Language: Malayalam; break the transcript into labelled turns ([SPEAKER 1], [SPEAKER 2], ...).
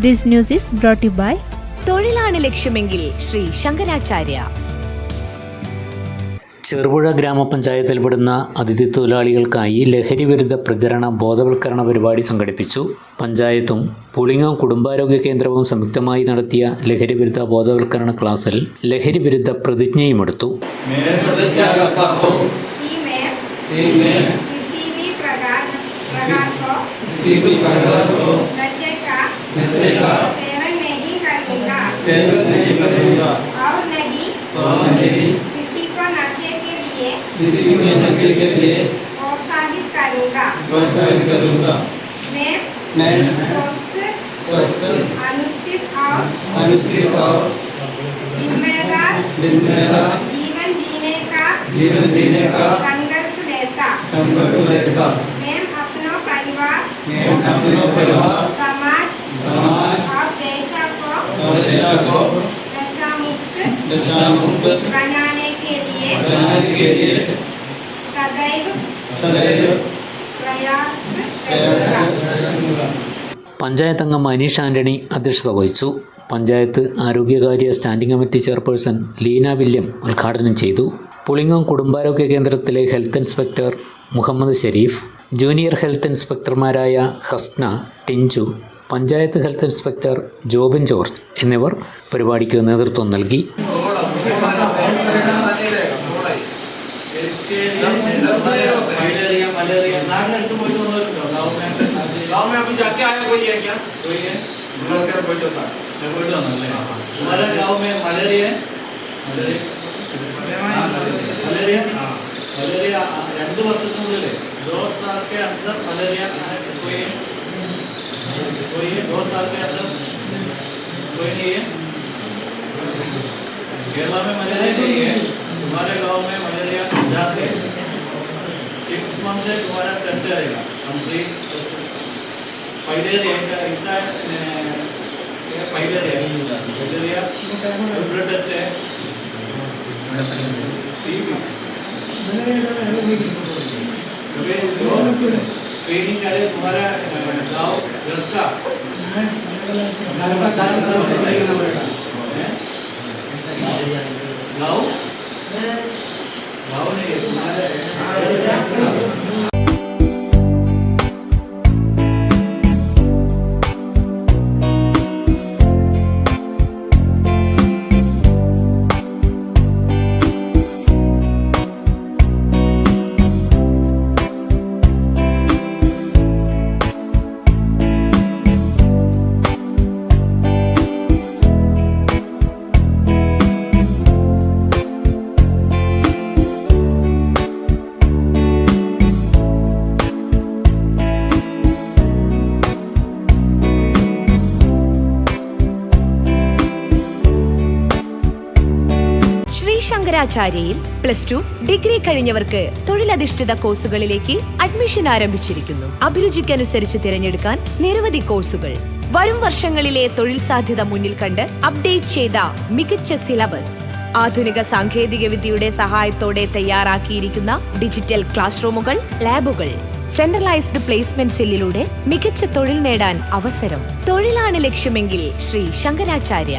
[SPEAKER 1] This news is brought to you by
[SPEAKER 2] തൊഴിലാണ് ലക്ഷ്യമെങ്കിൽ ശ്രീ ശങ്കരാചാര്യ.
[SPEAKER 3] ചെറുപുഴ ഗ്രാമപഞ്ചായത്തിൽപ്പെടുന്ന അതിഥി തൊഴിലാളികൾക്കായി ലഹരി വിരുദ്ധ പ്രചരണ ബോധവൽക്കരണ പരിപാടി സംഘടിപ്പിച്ചു. പഞ്ചായത്തും പുളിങ്ങം കുടുംബാരോഗ്യ കേന്ദ്രവും സംയുക്തമായി നടത്തിയ ലഹരി വിരുദ്ധ ബോധവൽക്കരണ ക്ലാസ്സിൽ ലഹരി വിരുദ്ധ പ്രതിജ്ഞയുമെടുത്തു.
[SPEAKER 4] किसी को नशे के लिए प्रोत्साहित करूँगा। मैं स्वस्थ अनुष्ठित और जिम्मेदार जीवन जीने का संकल्प लेता। मैं अपना परिवार समाज और देश को नशा मुक्त बनाने के लिए सदैव प्रयास करूँगा.
[SPEAKER 3] പഞ്ചായത്ത് അംഗം മനീഷ് ആന്റണി അധ്യക്ഷത വഹിച്ചു. പഞ്ചായത്ത് ആരോഗ്യകാര്യ standing committee chairperson Leena William ഉദ്ഘാടനം ചെയ്തു. പുളിങ്ങം കുടുംബാരോഗ്യ കേന്ദ്രത്തിലെ health inspector Muhammad Sherif, junior health ഇൻസ്പെക്ടർമാരായ ഹസ്ന, ടിഞ്ചു, പഞ്ചായത്ത് ഹെൽത്ത് ഇൻസ്പെക്ടർ ജോബിൻ ജോർജ് എന്നിവർ പരിപാടിക്ക് നേതൃത്വം നൽകി.
[SPEAKER 5] मलेरिया 2 वर्षത്തിനുള്ളിൽ 2 साल के अंदर मलेरिया कोई 2 साल के अंदर कोई नहीं है. केरला में मलेरिया नहीं है. हमारे गांव में मलेरिया जाते 6 मंथ से तुम्हारा टेस्ट रहेगा. हम फ्री फाइलेरिया का इसका फाइलेरिया ब्लड टेस्ट है. ट्रेनिंग करे तुम्हारा गाँव घर का गाँव नहीं तुम्हारे
[SPEAKER 2] ശങ്കരാചാര്യയിൽ +2 ഡിഗ്രി കഴിഞ്ഞവർക്ക് തൊഴിലധിഷ്ഠിത കോഴ്സുകളിലേക്ക് അഡ്മിഷൻ ആരംഭിച്ചിരിക്കുന്നു. അഭിരുചിക്കനുസരിച്ച് തിരഞ്ഞെടുക്കാൻ നിരവധി കോഴ്സുകൾ. വരും വർഷങ്ങളിലെ തൊഴിൽ സാധ്യത മുന്നിൽ കണ്ട് അപ്ഡേറ്റ് ചെയ്ത മികച്ച സിലബസ്, ആധുനിക സാങ്കേതിക വിദ്യയുടെ സഹായത്തോടെ തയ്യാറാക്കിയിരിക്കുന്ന ഡിജിറ്റൽ ക്ലാസ് റൂമുകൾ, ലാബുകൾ, സെൻട്രലൈസ്ഡ് പ്ലേസ്മെന്റ് സെല്ലിലൂടെ മികച്ച തൊഴിൽ നേടാൻ അവസരം. തൊഴിലാണ് ലക്ഷ്യമെങ്കിൽ ശ്രീ ശങ്കരാചാര്യ.